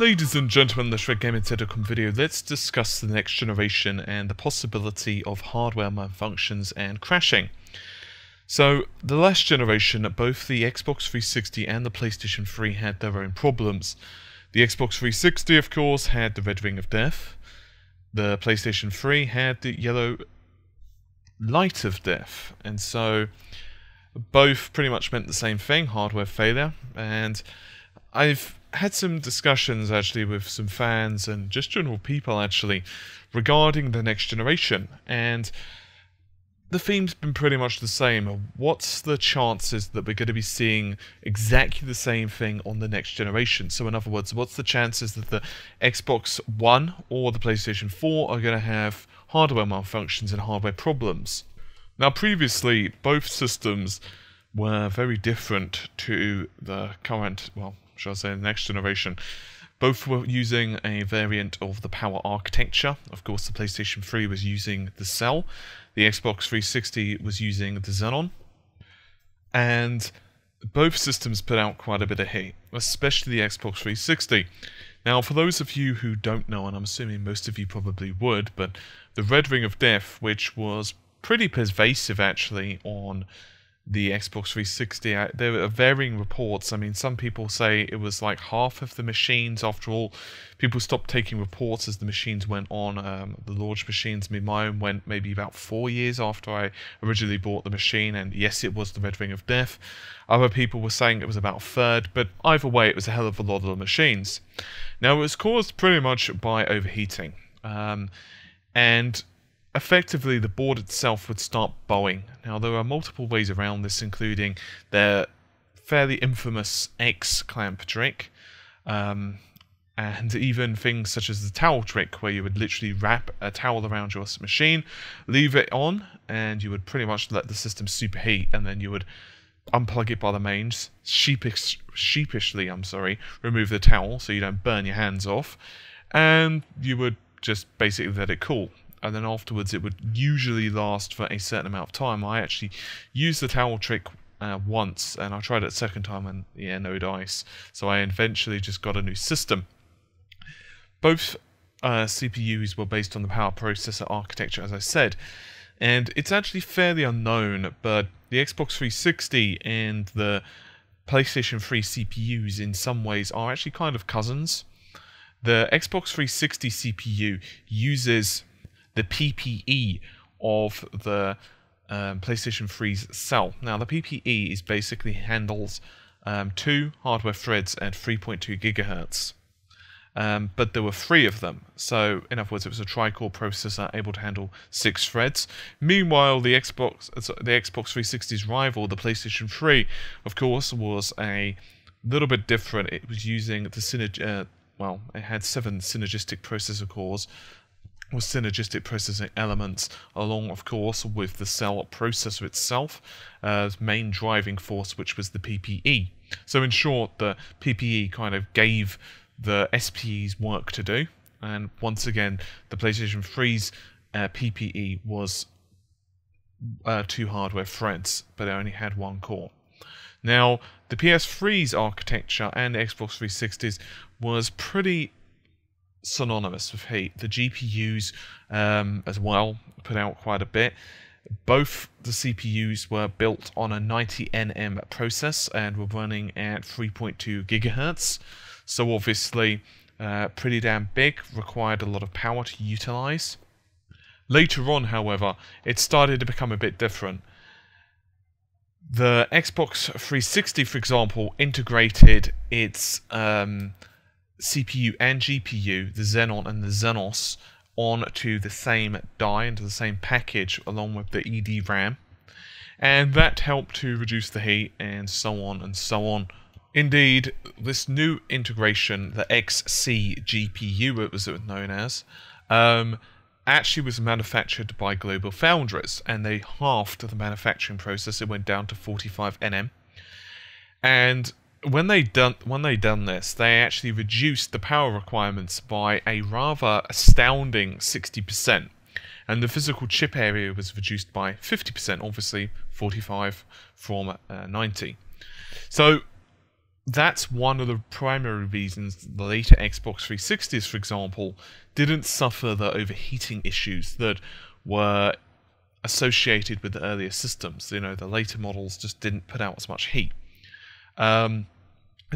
Ladies and gentlemen, in this Red Gaming Telecom video, let's discuss the next generation and the possibility of hardware malfunctions and crashing. So, the last generation, both the Xbox 360 and the PlayStation 3 had their own problems. The Xbox 360, of course, had the red ring of death. The PlayStation 3 had the yellow light of death. And so, both pretty much meant the same thing, hardware failure. And I've had some discussions actually with some fans and just general people actually regarding the next generation, and the theme's been pretty much the same. What's the chances that we're going to be seeing exactly the same thing on the next generation? So in other words, what's the chances that the Xbox One or the PlayStation 4 are going to have hardware malfunctions and hardware problems? Now previously, both systems were very different to the current, well, shall I say, the next generation. Both were using a variant of the power architecture. Of course, the PlayStation 3 was using the Cell. The Xbox 360 was using the Xenon. And both systems put out quite a bit of heat, especially the Xbox 360. Now, for those of you who don't know, and I'm assuming most of you probably would, but the red ring of death, which was pretty pervasive actually on the Xbox 360, there are varying reports. I mean, some people say it was like half of the machines. After all, people stopped taking reports as the machines went on, the launch machines. I mean, my own went maybe about 4 years after I originally bought the machine, and yes, it was the red ring of death. Other people were saying it was about a third, but either way, it was a hell of a lot of the machines. Now, it was caused pretty much by overheating, and effectively, the board itself would start bowing. Now, there are multiple ways around this, including their fairly infamous X-clamp trick, and even things such as the towel trick, where you would literally wrap a towel around your machine, leave it on, and you would pretty much let the system superheat, and then you would unplug it by the mains, sheepishly, remove the towel so you don't burn your hands off, and you would just basically let it cool. And then afterwards it would usually last for a certain amount of time. I actually used the towel trick once, and I tried it a second time, and yeah, no dice. So I eventually just got a new system. Both CPUs were based on the power processor architecture, as I said, and it's actually fairly unknown, but the Xbox 360 and the PlayStation 3 CPUs in some ways are actually kind of cousins. The Xbox 360 CPU uses the PPE of the PlayStation 3's Cell. Now, the PPE is basically handles 2 hardware threads at 3.2 gigahertz. But there were 3 of them. So, in other words, it was a tri-core processor able to handle 6 threads. Meanwhile, the Xbox 360's rival, the PlayStation 3, of course, was a little bit different. It was using the it had 7 synergistic processor cores, with synergistic processing elements, along, of course, with the Cell processor itself, main driving force, which was the PPE. So, in short, the PPE kind of gave the SPE's work to do, and once again, the PlayStation 3's PPE was 2 hardware threads, but it only had 1 core. Now, the PS3's architecture and the Xbox 360's was pretty synonymous with heat. The GPUs as well put out quite a bit. Both the CPUs were built on a 90nm process and were running at 3.2 gigahertz. So obviously pretty damn big, required a lot of power to utilize. Later on, however, it started to become a bit different. The Xbox 360, for example, integrated its CPU and GPU, the Xenon and the Xenos, onto the same die, into the same package, along with the ED-RAM, and that helped to reduce the heat, and so on and so on. Indeed, this new integration, the XC GPU, it was known as, actually was manufactured by Global Foundries, and they halved the manufacturing process. It went down to 45 nm, and when they done this, they actually reduced the power requirements by a rather astounding 60%, and the physical chip area was reduced by 50%, obviously 45 from 90. So that's one of the primary reasons the later Xbox 360s, for example, didn't suffer the overheating issues that were associated with the earlier systems. You know, the later models just didn't put out as much heat. And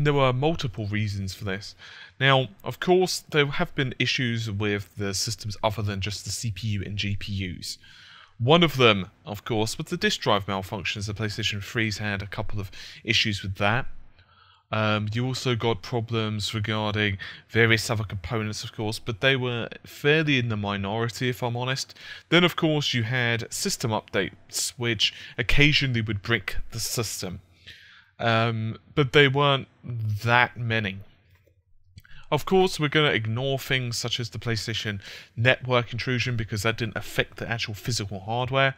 there were multiple reasons for this. Now, of course, there have been issues with the systems other than just the CPU and GPUs. One of them, of course, was the disk drive malfunctions. The PlayStation 3's had a couple of issues with that. You also got problems regarding various other components, of course, but they were fairly in the minority, if I'm honest. Then, of course, you had system updates, which occasionally would brick the system. But they weren't that many. Of course, we're going to ignore things such as the PlayStation Network intrusion because that didn't affect the actual physical hardware.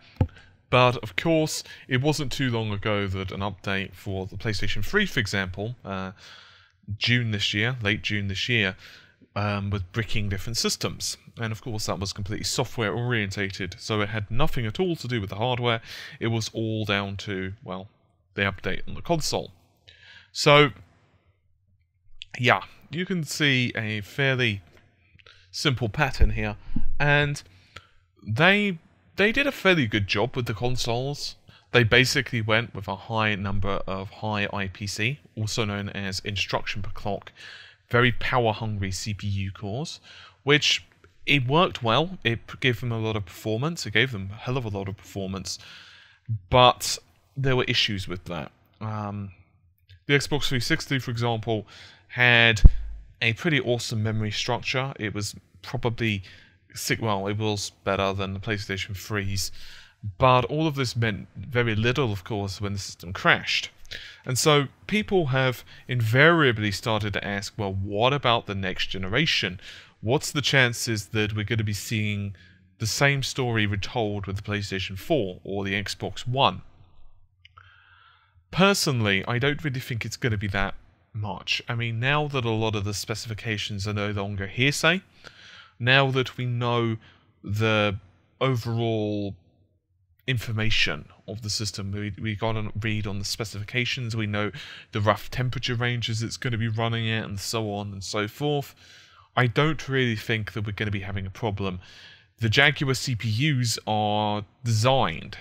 But, of course, it wasn't too long ago that an update for the PlayStation 3, for example, June this year, late June this year, was bricking different systems. And, of course, that was completely software orientated, so it had nothing at all to do with the hardware. It was all down to, well, the update on the console. So, yeah, you can see a fairly simple pattern here, and they did a fairly good job with the consoles. They basically went with a high number of high IPC, also known as instruction per clock, very power-hungry CPU cores, which it worked well. It gave them a lot of performance. It gave them a hell of a lot of performance, but there were issues with that. The Xbox 360, for example, had a pretty awesome memory structure. It was probably, well, it was better than the PlayStation 3's, but all of this meant very little, of course, when the system crashed. And so people have invariably started to ask, well, what about the next generation? What's the chances that we're going to be seeing the same story retold with the PlayStation 4 or the Xbox One? Personally, I don't really think it's going to be that much. I mean, now that a lot of the specifications are no longer hearsay, now that we know the overall information of the system, we got to read on the specifications, we know the rough temperature ranges it's going to be running at, and so on and so forth, I don't really think that we're going to be having a problem. The Jaguar CPUs are designed,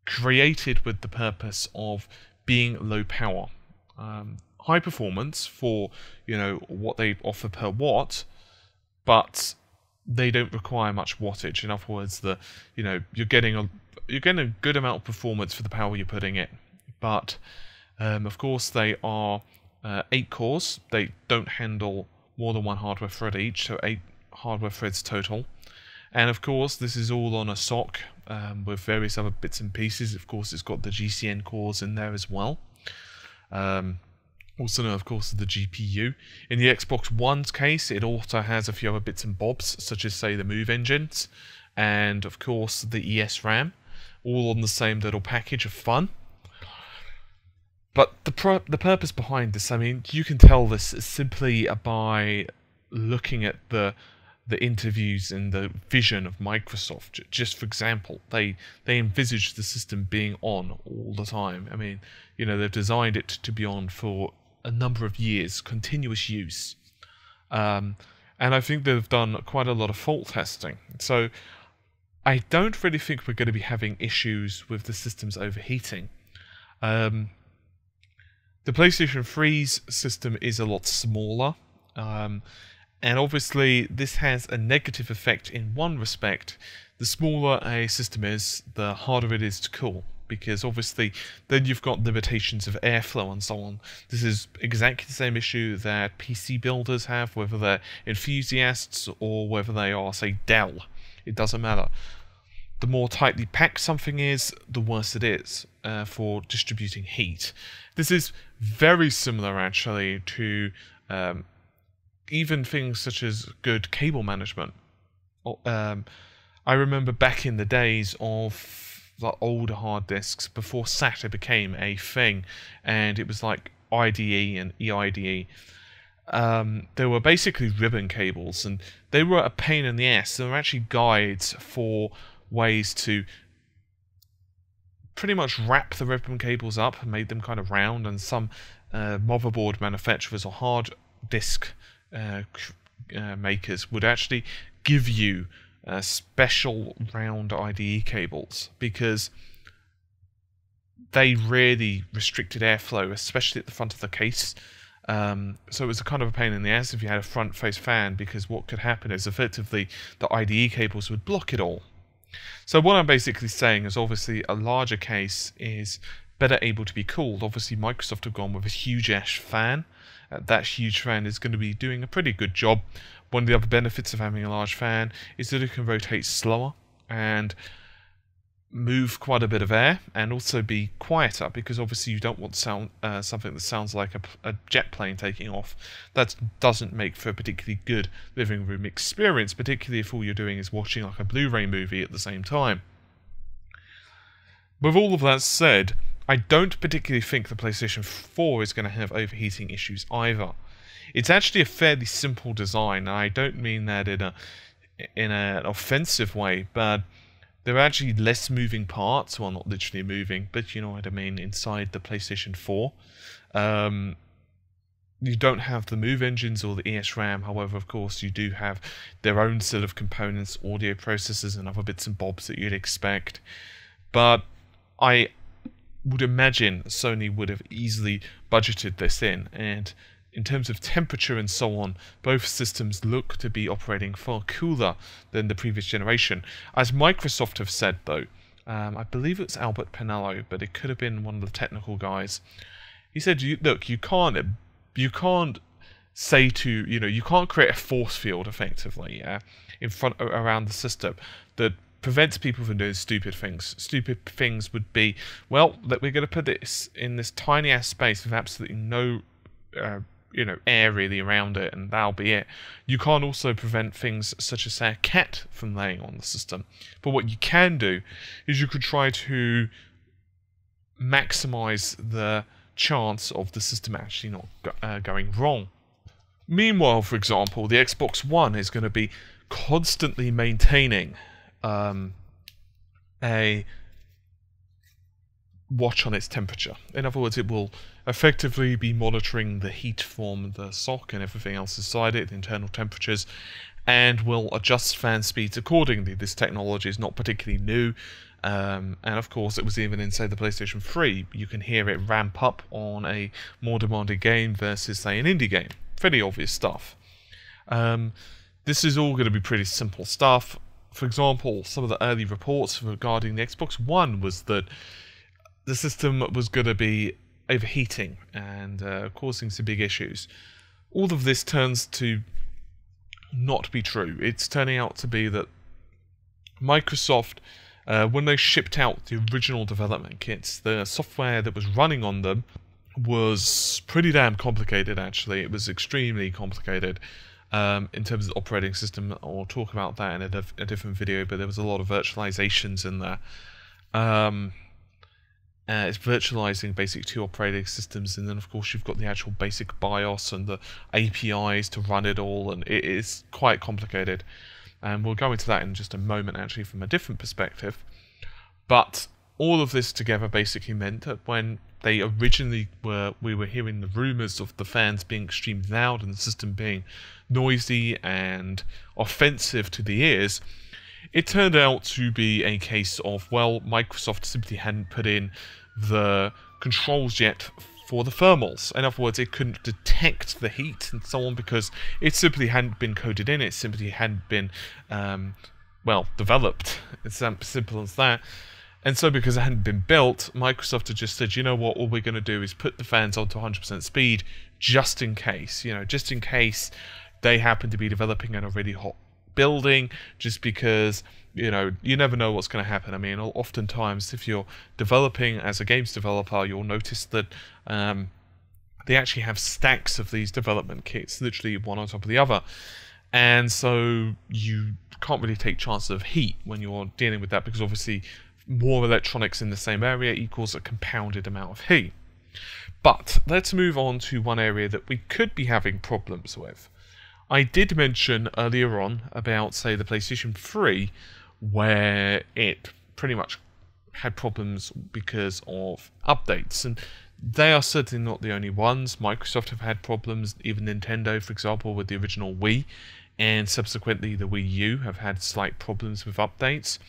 created with the purpose of being low power. High performance for, you know, what they offer per watt, but they don't require much wattage. In other words, you're getting a good amount of performance for the power you're putting in. But of course, they are 8 cores. They don't handle more than one hardware thread each, so 8 hardware threads total. And of course, this is all on a SoC with various other bits and pieces. Of course, it's got the GCN cores in there as well. Also known, of course, as the GPU. In the Xbox One's case, it also has a few other bits and bobs, such as, say, the Move engines, and, of course, the ES RAM, all on the same little package of fun. But the purpose behind this, I mean, you can tell this simply by looking at the interviews and the vision of Microsoft. Just for example, they envisage the system being on all the time. I mean, you know, they've designed it to be on for a number of years, continuous use. And I think they've done quite a lot of fault testing. So I don't really think we're going to be having issues with the systems overheating. The PlayStation 3's system is a lot smaller. And obviously, this has a negative effect in one respect. The smaller a system is, the harder it is to cool. Because obviously, then you've got limitations of airflow and so on. This is exactly the same issue that PC builders have, whether they're enthusiasts or whether they are, say, Dell. It doesn't matter. The more tightly packed something is, the worse it is for distributing heat. This is very similar, actually, to even things such as good cable management. I remember back in the days of the older hard disks, before SATA became a thing, and it was like IDE and EIDE. There were basically ribbon cables, and they were a pain in the ass. There were actually guides for ways to pretty much wrap the ribbon cables up and made them kind of round, and some motherboard manufacturers or hard disk makers would actually give you special round IDE cables, because they really restricted airflow, especially at the front of the case. So it was a kind of a pain in the ass if you had a front-face fan, because what could happen is effectively the IDE cables would block it all. So what I'm basically saying is, obviously a larger case is better able to be cooled. Obviously Microsoft have gone with a huge-ash fan. That huge fan is going to be doing a pretty good job. One of the other benefits of having a large fan is that it can rotate slower and move quite a bit of air, and also be quieter, because obviously you don't want something that sounds like a jet plane taking off. That doesn't make for a particularly good living room experience, particularly if all you're doing is watching like a Blu-ray movie at the same time. With all of that said, I don't particularly think the PlayStation 4 is going to have overheating issues either. It's actually a fairly simple design, and I don't mean that in an offensive way, but there are actually less moving parts, well, not literally moving, but you know what I mean, inside the PlayStation 4. You don't have the move engines or the ESRAM, however, of course, you do have their own set of components, audio processors and other bits and bobs that you'd expect. But I would imagine Sony would have easily budgeted this in, and in terms of temperature and so on, both systems look to be operating far cooler than the previous generation. As Microsoft have said, though, I believe it's Albert Pinello, but it could have been one of the technical guys. He said, look, you can't say to, you can't create a force field effectively around the system that prevents people from doing stupid things. Stupid things would be, well, that we're going to put this in this tiny ass space with absolutely no air really around it, and that'll be it. You can't also prevent things such as, say, a cat from laying on the system. But what you can do is you could try to maximize the chance of the system actually not going wrong. Meanwhile, for example, the Xbox One is going to be constantly maintaining a watch on its temperature. In other words, it will effectively be monitoring the heat from the SoC and everything else inside it, the internal temperatures, and will adjust fan speeds accordingly. This technology is not particularly new, and of course it was even inside the PlayStation 3. You can hear it ramp up on a more demanding game versus, say, an indie game. Pretty obvious stuff. This is all going to be pretty simple stuff. For example, some of the early reports regarding the Xbox One was that the system was going to be overheating and causing some big issues. All of this turns to not be true. It's turning out to be that Microsoft, when they shipped out the original development kits, the software that was running on them was pretty damn complicated, actually. It was extremely complicated in terms of the operating system. I'll talk about that in a different video, but there was a lot of virtualizations in there. It's virtualizing basically two operating systems, and then of course you've got the actual basic BIOS and the APIs to run it all, and it is quite complicated. And we'll go into that in just a moment, actually, from a different perspective. But all of this together basically meant that when they originally we were hearing the rumors of the fans being extremely loud and the system being noisy and offensive to the ears, it turned out to be a case of, well, Microsoft simply hadn't put in the controls yet for the thermals. In other words, it couldn't detect the heat and so on because it simply hadn't been coded in. It simply hadn't been, developed. It's as simple as that. And so because it hadn't been built, Microsoft had just said, you know what, all we're going to do is put the fans onto 100% speed just in case. Just in case they happen to be developing an already hot building, just because, you never know what's going to happen. I mean, oftentimes if you're developing as a games developer, you'll notice that they actually have stacks of these development kits, literally one on top of the other. And so you can't really take chances of heat when you're dealing with that, because obviously more electronics in the same area equals a compounded amount of heat. But let's move on to one area that we could be having problems with. I did mention earlier on about, say, the PlayStation 3, where it pretty much had problems because of updates, and they are certainly not the only ones. Microsoft have had problems, even Nintendo, for example, with the original Wii, and subsequently the Wii U have had slight problems with updates.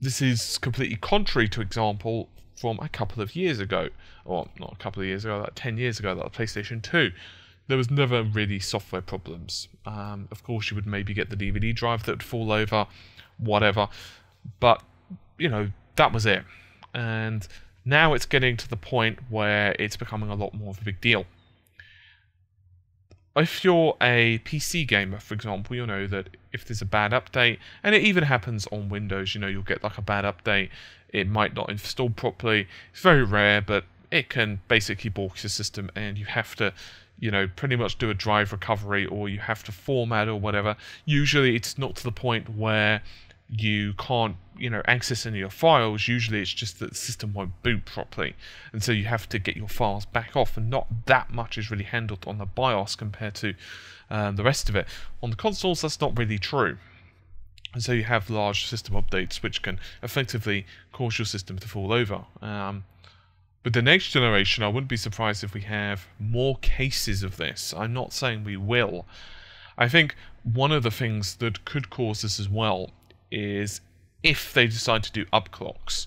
This is completely contrary to example from a couple of years ago, or not a couple of years ago, like 10 years ago, that PlayStation 2. There was never really software problems. Of course, you would maybe get the DVD drive that would fall over, whatever, but, you know, that was it. And now it's getting to the point where it's becoming a lot more of a big deal. If you're a PC gamer, for example, you'll know that if there's a bad update, and it even happens on Windows, you know, you'll get like a bad update, it might not install properly. It's very rare, but it can basically balk your system, and you have to, you know, pretty much do a drive recovery, or you have to format or whatever. Usually it's not to the point where you can't, you know, access any of your files. Usually it's just that the system won't boot properly, and so you have to get your files back off, and not that much is really handled on the BIOS compared to the rest of it. On the consoles, that's not really true, and so you have large system updates which can effectively cause your system to fall over. But the next generation, I wouldn't be surprised if we have more cases of this. I'm not saying we will. I think one of the things that could cause this as well is if they decide to do upclocks.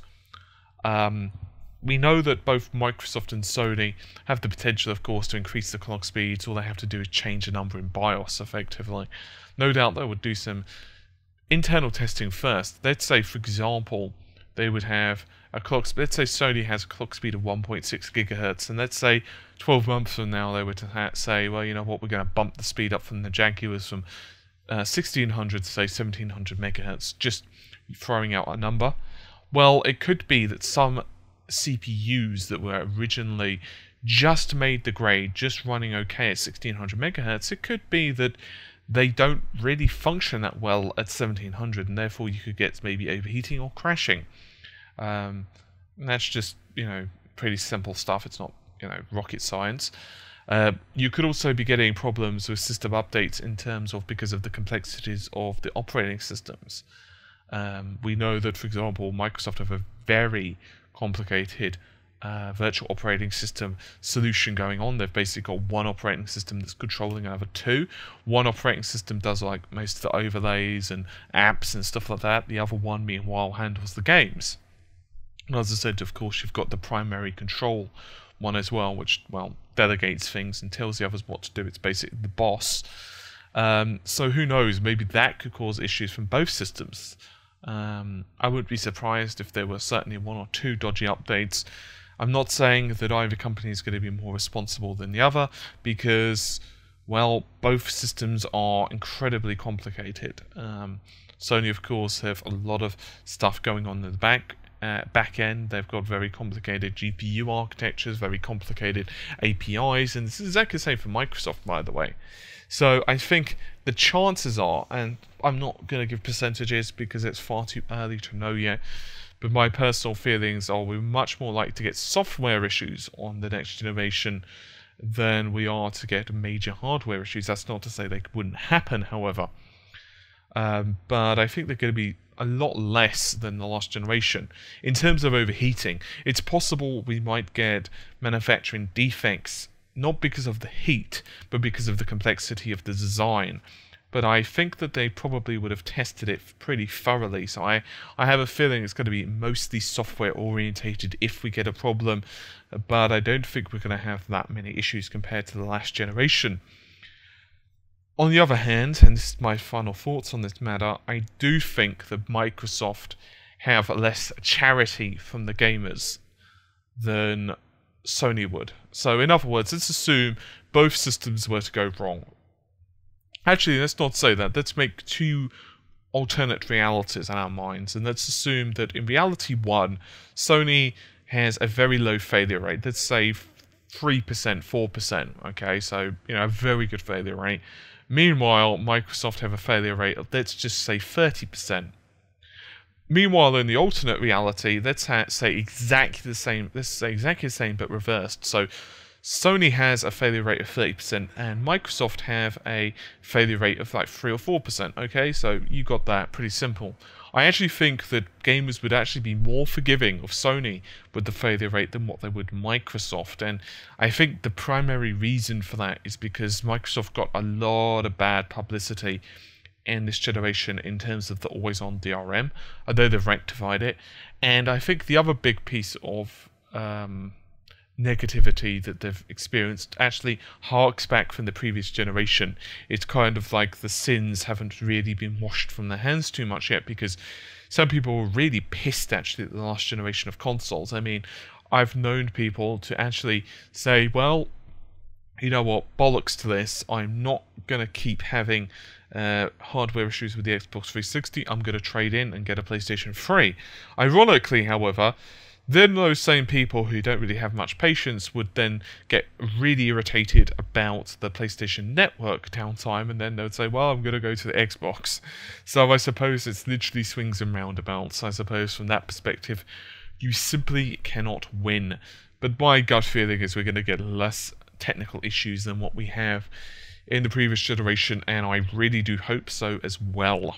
We know that both Microsoft and Sony have the potential, of course, to increase the clock speeds. All they have to do is change a number in BIOS, effectively. No doubt they would do some internal testing first. Let's say, for example, they would have a clock speed. Let's say Sony has a clock speed of 1.6 gigahertz, and let's say 12 months from now they were to say, well, you know what, we're going to bump the speed up from the Jaguars from 1600 to say 1700 megahertz, just throwing out a number. Well, it could be that some CPUs that were originally just made the grade, just running okay at 1600 megahertz, it could be that they don't really function that well at 1700, and therefore you could get maybe overheating or crashing. And that's just, you know, pretty simple stuff. It's not, you know, rocket science. You could also be getting problems with system updates in terms of because of the complexities of the operating systems. We know that, for example, Microsoft have a very complicated virtual operating system solution going on. They've basically got one operating system that's controlling another two. One operating system does like most of the overlays and apps and stuff like that. The other one, meanwhile, handles the games. And as I said, of course, you've got the primary control one as well, which, well, delegates things and tells the others what to do. It's basically the boss. So who knows, maybe that could cause issues from both systems. I wouldn't be surprised if there were certainly one or two dodgy updates. I'm not saying that either company is going to be more responsible than the other, because, well, both systems are incredibly complicated. Sony, of course, have a lot of stuff going on in the back end. They've got very complicated GPU architectures, very complicated APIs, and this is exactly the same for Microsoft, by the way. So I think the chances are, and I'm not going to give percentages because it's far too early to know yet, but my personal feelings are we're much more likely to get software issues on the next generation than we are to get major hardware issues. That's not to say they wouldn't happen, however. But I think they're going to be a lot less than the last generation. In terms of overheating, it's possible we might get manufacturing defects, not because of the heat, but because of the complexity of the design. But I think that they probably would have tested it pretty thoroughly, so I have a feeling it's going to be mostly software orientated if we get a problem, but I don't think we're going to have that many issues compared to the last generation. On the other hand, and this is my final thoughts on this matter, I do think that Microsoft have less charity from the gamers than Sony would. So in other words, let's assume both systems were to go wrong. Actually, let's not say that. Let's make two alternate realities in our minds, and let's assume that in reality one, Sony has a very low failure rate. Let's say 3%, 4%. Okay, so, you know, a very good failure rate. Meanwhile, Microsoft have a failure rate of, let's just say, 30%. Meanwhile, in the alternate reality, let's say exactly the same. Let's say exactly the same, but reversed. So, Sony has a failure rate of 30% and Microsoft have a failure rate of like 3 or 4%, okay? So you got that pretty simple. I actually think that gamers would actually be more forgiving of Sony with the failure rate than what they would Microsoft, and I think the primary reason for that is because Microsoft got a lot of bad publicity in this generation in terms of the always-on DRM, although they've rectified it. And I think the other big piece of negativity that they've experienced actually harks back from the previous generation. It's kind of like the sins haven't really been washed from their hands too much yet, because some people were really pissed actually at the last generation of consoles. I mean, I've known people to actually say, well, you know what, bollocks to this, I'm not going to keep having hardware issues with the Xbox 360, I'm going to trade in and get a PlayStation 3. Ironically, however, then those same people who don't really have much patience would then get really irritated about the PlayStation Network downtime, and then they would say, well, I'm going to go to the Xbox. So I suppose it's literally swings and roundabouts. I suppose from that perspective, you simply cannot win. But my gut feeling is we're going to get less technical issues than what we have in the previous generation, and I really do hope so as well.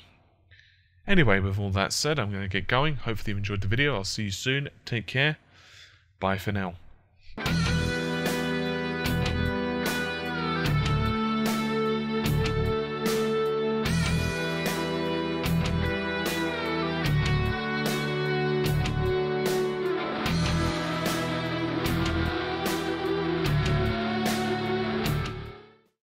Anyway, with all that said, I'm going to get going. Hopefully you enjoyed the video. I'll see you soon. Take care. Bye for now.